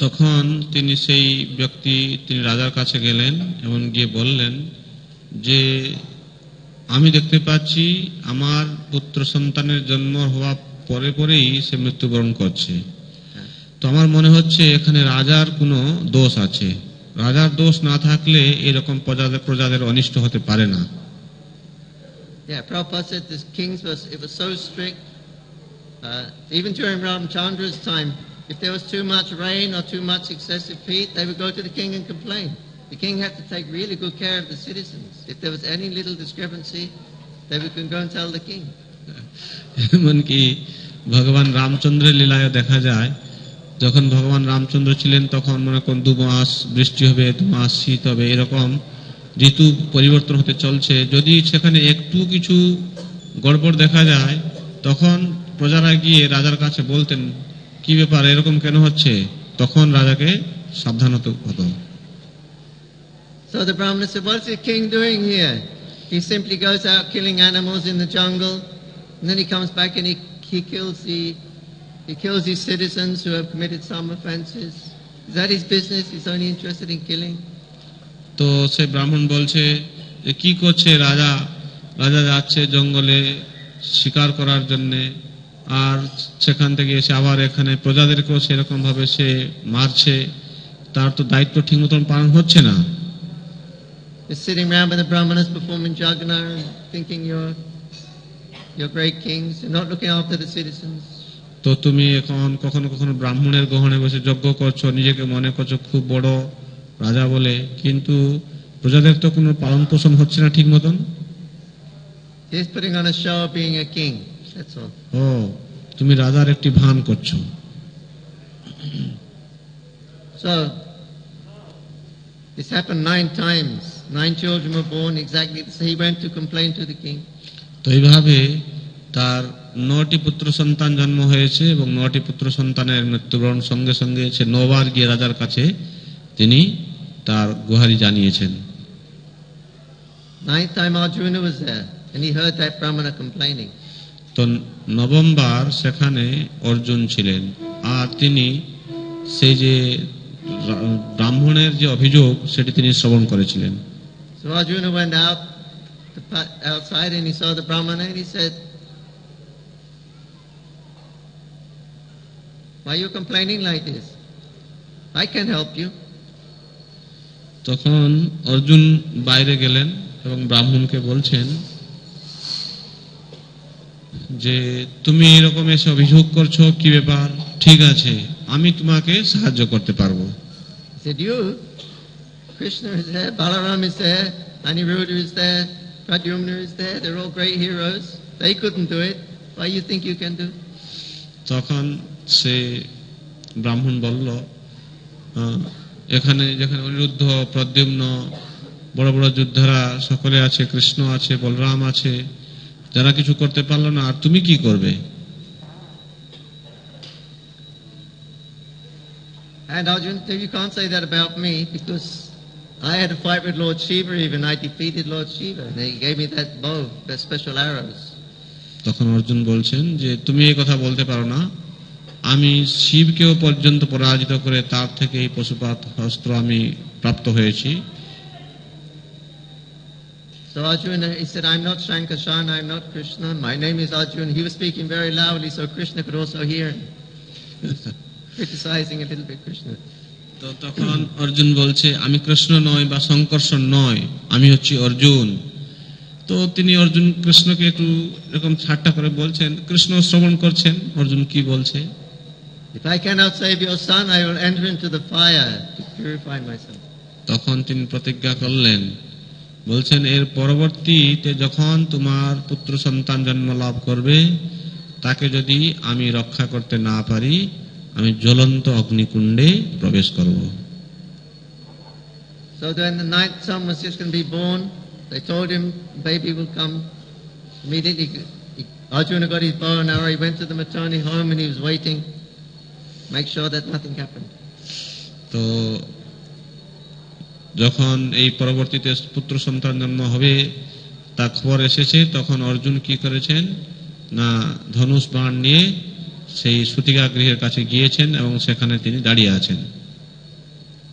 [SPEAKER 2] তখন তিনি সেই ব্যক্তি তিনি রাজার কাছে গেলেন এবং গিয়ে বললেন যে আমি দেখতে পাচ্ছি আমার পুত্র সন্তানের জন্ম হওয়া পরে পরেই সে মৃত্যুবরণ করছে, তো আমার মনে হচ্ছে এখানে রাজার কোনো দোষ আছে। রাজার দোষ না থাকলে এরকম প্রজাদের অনিষ্ট হতে পারে না।
[SPEAKER 1] Yeah, Prabhupada said this king's it was so strict. Even during Ramchandra's time, if there was too much rain or too much excessive heat, they would go to the king and complain. The king had to take really good care of the citizens. If there was any little discrepancy, they would go and tell the king.
[SPEAKER 2] এমনকি ভগবান রামচন্দ্রের লীলায় দেখা যায়, যখন ভগবান রামচন্দ্র ছিলেন তখন মনে করুন 2 মাস বৃষ্টি হবে, 2 মাস শীত হবে, এরকম ঋতু পরিবর্তন হতে চলছে। যদি সেখানে একটু কিছু গড়বড় দেখা যায়, তখন প্রজারা গিয়ে রাজার কাছে বলতেন, কি ব্যাপার, এরকম কেন হচ্ছে? তখন রাজাকে সাবধান হতে হতো।
[SPEAKER 1] So the Brahmana said, "What is the king doing here? He simply goes out killing animals in the jungle, and then he comes back and he kills his citizens who have committed some offenses. Is that his business? He's only interested in killing."
[SPEAKER 2] তো সে ব্রাহ্মণ বলছে যে কি করছে রাজা? রাজা যাচ্ছে জঙ্গলে শিকার করার জন্য, আর সেখান থেকে এসে আবার এখানে প্রজাদেরকেও সেরকম ভাবে সে মারছে, তার তো দায়িত্ব ঠিক মতন পালন হচ্ছে না।
[SPEAKER 1] He's sitting around with the Brahmanas performing jagna and thinking you're great kings. You're not looking after the citizens.
[SPEAKER 2] তো তুমি এখন কখনো কখনো ব্রাহ্মণের গহনে বসে যজ্ঞ করছো, নিজেকে মনে করছো খুব বড় রাজা বলে, কিন্তু প্রজাদের তো কোনো পালন পোষণ হচ্ছে না ঠিক মতন।
[SPEAKER 1] He's putting on a show of being a king. That's all.
[SPEAKER 2] ও তুমি রাজার একটি ভান করছো।
[SPEAKER 1] So this happened 9 times. 9 children were born exactly the same. He went to complain to the king.
[SPEAKER 2] তো এইভাবে তার 9টি পুত্র সন্তান জন্ম হয়েছে এবং 9টি পুত্র সন্তানের মৃত্যুবরণ সঙ্গে সঙ্গে সে 9 বার গিয়ে রাজার কাছে তিনি তার গুহারি জানিয়েছেন।
[SPEAKER 1] 9th time Arjuna was there and he heard that Brahmana complaining.
[SPEAKER 2] তো নবমবার সেখানে অর্জুন ছিলেন আর তিনি সেই যে ব্রাহ্মণের যে অভিযোগ সেটি তিনি শ্রবণ করেছিলেন।
[SPEAKER 1] So Arjuna went outside and he saw the Brahmana and he said, "Why are you complaining like this? I can help you."
[SPEAKER 2] তখন অর্জুন বাইরে গেলেন এবং ব্রাহ্মণকে বলছেন যে তুমি এরকম এসে অভিযোগ করছো, কি ব্যাপার? ঠিক আছে, আমি তোমাকে সাহায্য করতে পারবো।
[SPEAKER 1] He said, "You, Krishna is there, Balaram is there, Aniruddha is there, Pradyumna is there. They're all great heroes. They couldn't do it. Why you think you can do?"
[SPEAKER 2] তখন সে ব্রাহ্মণ বলল, এখানে যেখানে অনিরুদ্ধ, প্রদ্যুম্ন, বড় বড় যোদ্ধারা সকলে আছে, কৃষ্ণ আছে, বলরাম আছে, যারা কিছু করতে পারলো না, আর তুমি কি করবে?
[SPEAKER 1] And Arjuna, you can't say that about me because I had a fight with Lord Shiva even. I defeated Lord Shiva and he gave me that bow, the special arrows.
[SPEAKER 2] তখন অর্জুন বলছেন যে তুমি এই কথা বলতে পারো না, আমি শিবকেও পর্যন্ত পরাজিত করে তার থেকে এই পশুপাত অস্ত্র আমি প্রাপ্ত হয়েছি।
[SPEAKER 1] So Arjuna, he said, "I'm not Shankashan, I'm not Krishna. My name is Arjuna." He was speaking very loudly so Krishna could also hear him. He was criticizing a little bit Krishna.
[SPEAKER 2] তো তখন অর্জুন বলছে, আমি কৃষ্ণ নয় বা শঙ্কর্ষণ নয়, আমি হচ্ছি অর্জুন। তো তিনি অর্জুন কৃষ্ণকে একটু এরকম ঠাট্টা করে বলছেন, কৃষ্ণ শ্রবণ করছেন অর্জুন কি বলছে।
[SPEAKER 1] If I cannot save your son, I will enter into the fire to purify myself.
[SPEAKER 2] তখন তিনি প্রতিজ্ঞা করলেন, বলছেন এর পরবর্তীতে যখন তোমার পুত্র সন্তান জন্ম লাভ করবে, তাকে যদি আমি রক্ষা করতে না পারি, আমি জ্বলন্ত অগ্নিকুণ্ডে প্রবেশ করব।
[SPEAKER 1] So when the 9th son was just going to be born, they told him baby will come. Immediately Arjuna got his bow and arrow, he went to the maternity home and he was waiting, make sure that nothing happened.
[SPEAKER 2] তো যখন এই পরবর্তীতে পুত্র সন্তান জন্ম হবে তা খবর এসেছে, তখন অর্জুন কি করেছেন না ধনুষ বাণ নিয়ে সেই সুতিকা গৃহের কাছে গিয়েছেন এবং সেখানে তিনি দাঁড়িয়ে আছেন।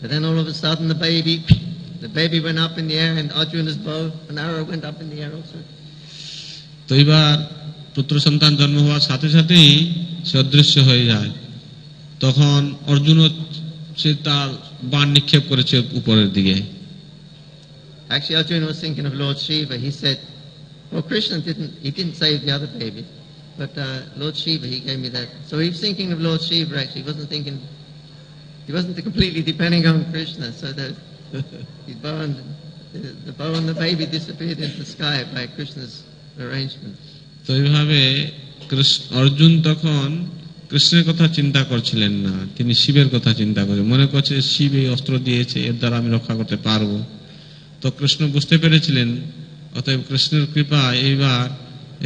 [SPEAKER 1] But then all of a sudden the baby went up in the air and Arjuna's bow and arrow went up in the air also.
[SPEAKER 2] তো এবার পুত্র সন্তান জন্ম হওয়ার সাথে সাথেই সে অদৃশ্য হয়ে যায়। তখন অর্জুনও সে তার বাণ নিক্ষেপ করেছে উপরের দিকে।
[SPEAKER 1] Actually Arjuna was thinking of Lord Shiva. He said, well, Krishna didn't save the other baby, but Lord Shiva, he gave me that. So he was thinking of Lord Shiva actually. He wasn't completely depending on Krishna. So the bow and the baby disappeared into the sky by Krishna's arrangement.
[SPEAKER 2] তো এইভাবে অর্জুন তখন কৃষ্ণের কথা চিন্তা করছিলেন না, তিনি শিবের কথা চিন্তা করেন, মনে করছে শিব এই অস্ত্র দিয়েছে, এর দ্বারা আমি রক্ষা করতে পারবো। তো কৃষ্ণ বুঝতে পেরেছিলেন, অতএব কৃষ্ণের কৃপা এইবার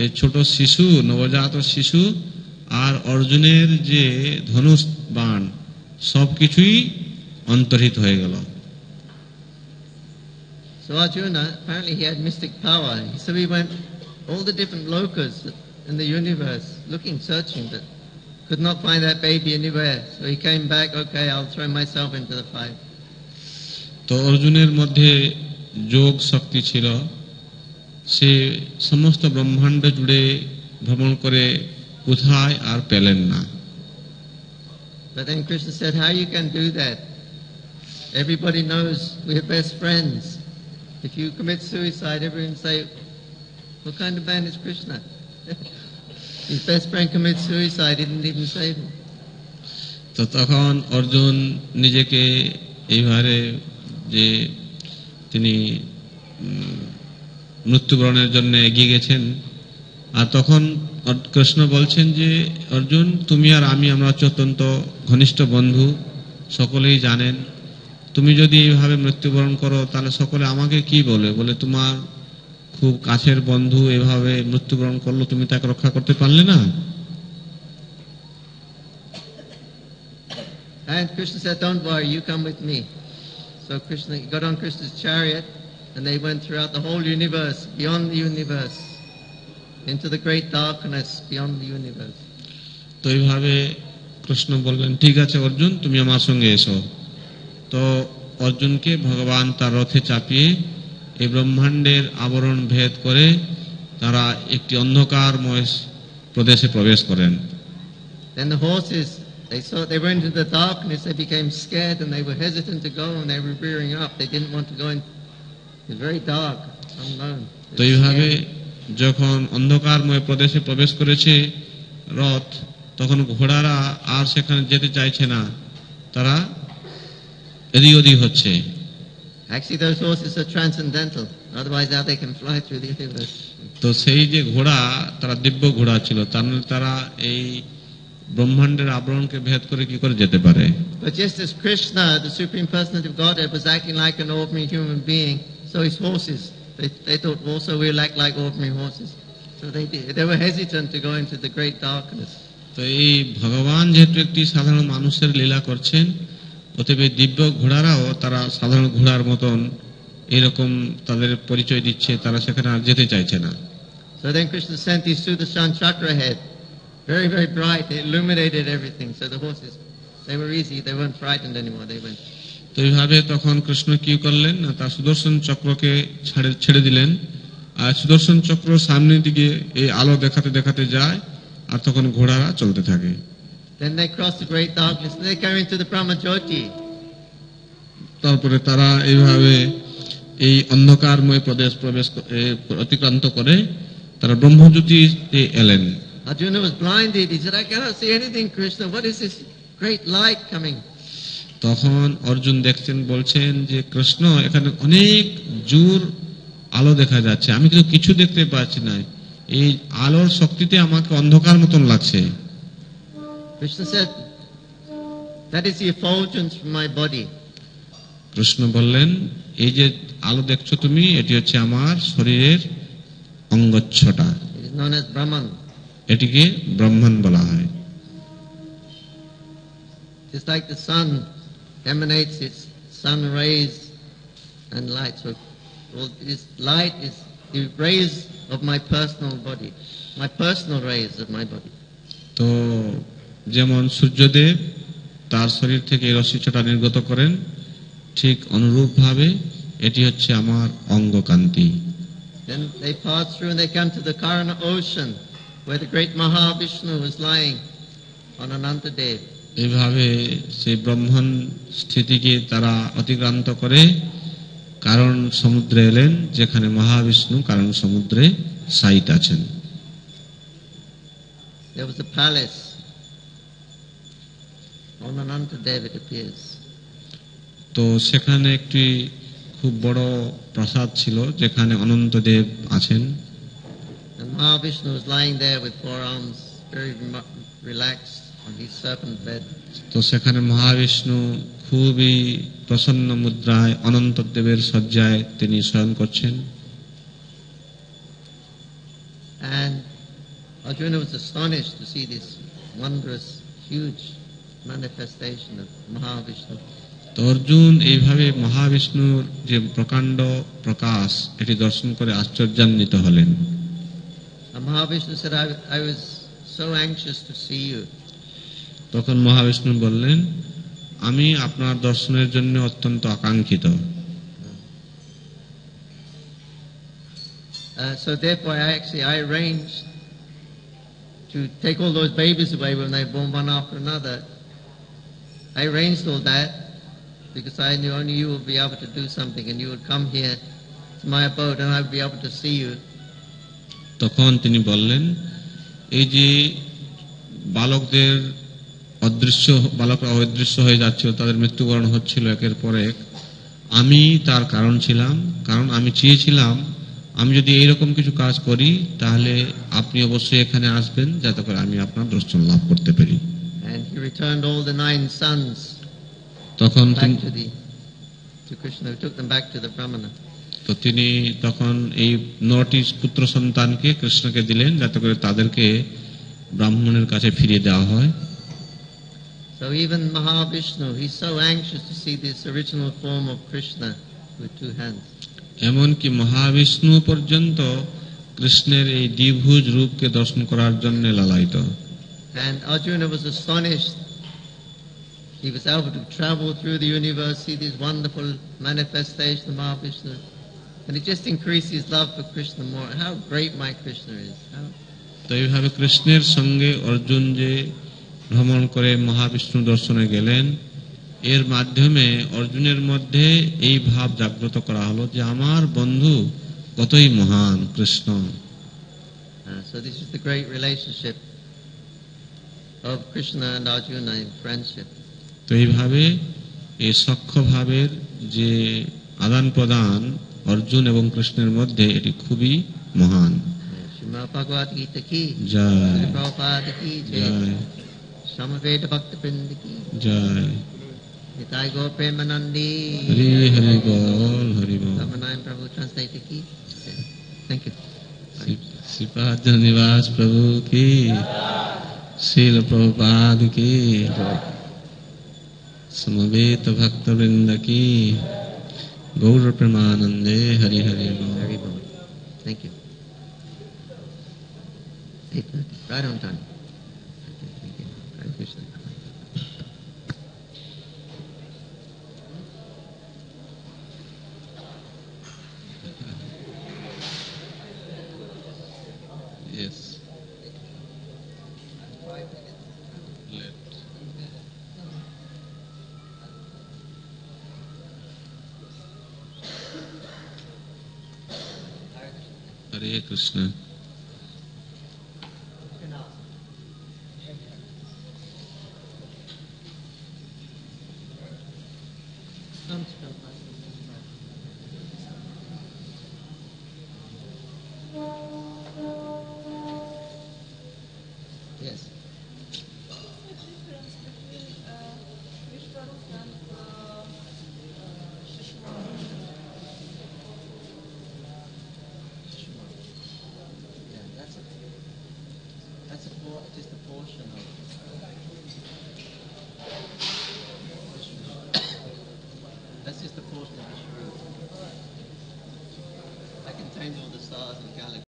[SPEAKER 2] এই ছোট শিশু, নবজাত শিশু আর অর্জুনের যে ধনুষ বাণ সবকিছুই অন্তর্হিত হয়ে গেল।
[SPEAKER 1] So Arjuna, apparently he had mystic power. So he went all the different lokas in the universe looking, searching, but could not find that baby anywhere. So he came back, okay, I'll throw myself into the fire.
[SPEAKER 2] তো অর্জুনের মধ্যে যোগ শক্তি ছিল, সে সমস্ত ব্রহ্মাণ্ড জুড়ে ভ্রমণ করে কোথায় আর পেলেন না।
[SPEAKER 1] But then Krishna said, how you can do that? Everybody knows we're best friends. If you commit suicide, everyone say, what kind of man is Krishna? His best friend commits suicide, didn't even save him.
[SPEAKER 2] তো তখন অর্জুন নিজেকে এইভাবে যে তিনি মৃত্যুবরণের জন্য এগিয়ে গেছেন আর তখন কৃষ্ণ বলছেন যে অর্জুন, তুমি আর আমি আমরা অত্যন্ত ঘনিষ্ঠ বন্ধু, সকলেই জানেন। তুমি যদি এইভাবে মৃত্যুবরণ করো তাহলে সকলে আমাকে কি বলে, বলে তোমার খুব কাছের বন্ধু এভাবে মৃত্যুবরণ করলো, তুমি তাকে রক্ষা করতে পারলে না।
[SPEAKER 1] And Krishna said, don't worry, you come with me. So Krishna got on Krishna's chariot and they went throughout the whole universe, beyond the universe, into the great darkness beyond the universe.
[SPEAKER 2] তো এইভাবে কৃষ্ণ বললেন, ঠিক আছে অর্জুন, তুমি আমার সঙ্গে এসো। তো অর্জুনকে ভগবান তার রথে চাপিয়ে এই ব্রহ্মাণ্ডের আবরণ ভেদ করে তারা একটি অন্ধকারময় প্রদেশে প্রবেশ করেন।
[SPEAKER 1] Then the horses, they went into the darkness, they became scared and they were hesitant to go and they were rearing up. They didn't want to go in. It was very dark, unknown.
[SPEAKER 2] তো এইভাবে যখন অন্ধকারময় প্রদেশে প্রবেশ করেছে রথ, তখন ঘোড়ারা আর সেখানে যেতে চাইছে না, তারা এদিক ওদিক হচ্ছে।
[SPEAKER 1] Actually, those horses are transcendental. Otherwise, how they can fly through the universe?
[SPEAKER 2] তো সেই যে ঘোড়া, তারা দিব্য ঘোড়া ছিল, তারা এই ব্রহ্মাণ্ডের আবরণকে ভেদ করে কি করে যেতে পারে?
[SPEAKER 1] But just as Krishna, the Supreme Personality of Godhead, was acting like an ordinary human being, so his horses, they thought also we were like ordinary horses. So they were hesitant to go into the great darkness.
[SPEAKER 2] তো এই ভগবান যেহেতু একটি সাধারণ মানুষের লীলা করছেন, অতএব দিব্য ঘোড়ারাও তারা সাধারণ ঘোড়ার মতন এরকম তাদের পরিচয় দিচ্ছে, তারা সেখানে আর যেতে চাইছে না।
[SPEAKER 1] So then Krishna sent his Sudarshan Chakra head, very, very bright, it illuminated everything. So the horses, they were easy, they weren't frightened anymore, they went.
[SPEAKER 2] তো এইভাবে তখন কৃষ্ণ কি করলেন না, তার সুদর্শন চক্রকে ছেড়ে দিলেন, আর সুদর্শন চক্র সামনের দিকে এই আলো দেখাতে দেখাতে যায়, আর তখন ঘোড়ারা চলতে থাকে।
[SPEAKER 1] Then they crossed the great darkness and they came into the Brahmajyoti.
[SPEAKER 2] তারপরে তারা এইভাবে এই অন্ধকারময় প্রদেশ অতিক্রান্ত করে তারা ব্রহ্মজ্যোতিতে এলেন।
[SPEAKER 1] Arjuna was blinded. He said, I cannot see anything, Krishna. What is this great light coming?
[SPEAKER 2] তখন অর্জুন দেখছেন, বলছেন যে কৃষ্ণ, এখানে অনেক জোর আলো দেখা যাচ্ছে, আমি কিন্তু কিছু দেখতে পাচ্ছি না, এই আলোর শক্তিতে আমাকে অন্ধকার মতন লাগছে।
[SPEAKER 1] Krishna said, that is the effulgence from my body.
[SPEAKER 2] Krishna বললেন, এই যে আলো দেখছো তুমি, এটি হচ্ছে আমার শরীরের অঙ্গচ্ছটা।
[SPEAKER 1] It is known as Brahman.
[SPEAKER 2] এটিকে ব্রহ্মণ বলা হয়।
[SPEAKER 1] Just like the sun emanates its sun rays and light. So all this light is the rays of my personal body, my personal rays of my body.
[SPEAKER 2] তো যেমন সূর্যদেব তার শরীর থেকে এই রশ্মিছটা নির্গত করেন, ঠিক অনুরূপভাবে এটি হচ্ছে আমার অঙ্গকান্তি।
[SPEAKER 1] Then they pass through and they come to the Karana ocean where the great Mahavishnu was lying on Anantadev.
[SPEAKER 2] এইভাবে সেই ব্রহ্মণ স্থিতিকে তারা অতিক্রান্ত করে কারণ সমুদ্রে এলেন, যেখানে মহাবিষ্ণু কারণ সমুদ্রে শায়িত আছেন।
[SPEAKER 1] There was a palace on Anantadev, it appears.
[SPEAKER 2] তো সেখানে একটি খুব বড় প্রাসাদ ছিল, যেখানে অনন্তদেব আছেন।
[SPEAKER 1] And Mahavishnu was lying there with four arms, very relaxed on his serpent bed.
[SPEAKER 2] তো সেখানে মহাবিষ্ণু খুবই প্রসন্ন মুদ্রায় অনন্তদেবের শয্যায় তিনি শয়ন করছেন।
[SPEAKER 1] And Arjuna was astonished to see this wondrous, huge manifestation of Mahavishnu.
[SPEAKER 2] তো অর্জুন এইভাবে মহাবিষ্ণুর যে প্রকাণ্ড প্রকাশ এটি দর্শন করে আশ্চর্যান্বিত হলেন।
[SPEAKER 1] And Mahavishnu said, I was so anxious to see you.
[SPEAKER 2] তখন মহাবিষ্ণু বললেন, আমি আপনার দর্শনের জন্য অত্যন্ত আকাঙ্ক্ষিত।
[SPEAKER 1] So therefore I arranged to take all those babies away when they born one after another. I arranged all that because I knew only you would be able to do something and you would come here to my abode and I would be able to see you.
[SPEAKER 2] তখন তিনি বললেন, এই যে বালকরা অদৃশ্য হয়ে যাচ্ছিল, তাদের মৃত্যুবরণ হচ্ছিল একের পর এক, আমি তার কারণ ছিলাম, কারণ আমি চেয়েছিলাম আমি যদি এইরকম কিছু কাজ করি তাহলে আপনি অবশ্যই এখানে আসবেন যাতে করে আমি আপনার দর্শন লাভ করতে পারি।
[SPEAKER 1] And he returned all the 9 sons
[SPEAKER 2] তখন
[SPEAKER 1] back to Krishna. He took them back to the Brahmana.
[SPEAKER 2] তো তিনি তখন এই 9টি পুত্র সন্তানকে কৃষ্ণকে দিলেন যাতে করে তাদেরকে ব্রাহ্মণের কাছে ফিরিয়ে দেওয়া হয়।
[SPEAKER 1] So even Mahavishnu, he's so anxious to see this original form of Krishna with 2 hands.
[SPEAKER 2] এমনকি মহাবিষ্ণু পর্যন্ত কৃষ্ণের এই দ্বিভুজ রূপকে দর্শন করার জন্য লালায়িত।
[SPEAKER 1] And Arjuna was astonished. He was able to travel through the universe, see these wonderful manifestations of Mahavishnu. And it just increased his love for Krishna more. How great my Krishna is.
[SPEAKER 2] তো এইভাবে কৃষ্ণের সঙ্গে অর্জুন যে ভ্রমণ করে মহাবিষ্ণু দর্শনে গেলেন, এর মাধ্যমে অর্জুনের মধ্যে এই ভাব জাগ্রত করা হলো যে আমার বন্ধু কতই মহান Krishna.
[SPEAKER 1] So this is the great relationship of Krishna and Arjuna in friendship.
[SPEAKER 2] তো এইভাবে এই সখ্য ভাবের যে আদান প্রদান অর্জুন এবং কৃষ্ণের মধ্যে এটি খুবই মহান।
[SPEAKER 1] Srimad Bhagavad Gita ki
[SPEAKER 2] Joy
[SPEAKER 1] Prabhupada ki
[SPEAKER 2] Joy
[SPEAKER 1] Samaveda Bhakta Vrinda ki
[SPEAKER 2] Joy
[SPEAKER 1] Nitai Gaur Premanandi
[SPEAKER 2] Hari Hari ball Hari ball.
[SPEAKER 1] Ramanayam Prabhu translated ki. Thank you.
[SPEAKER 2] Shripad निवास प्रभु की, श्रील प्रभुपाद की, समवेत भक्त वृंद की, गौर प्रेमानंदे हरि हरि बोल।
[SPEAKER 1] Very well. Thank you. 8:30. Right on time. Thank you. Hare Krishna.
[SPEAKER 2] Yes. Hare Krishna.
[SPEAKER 1] Yes. Yeah, just a portion of that's just a portion of the Shri. That contains all the stars and galaxies.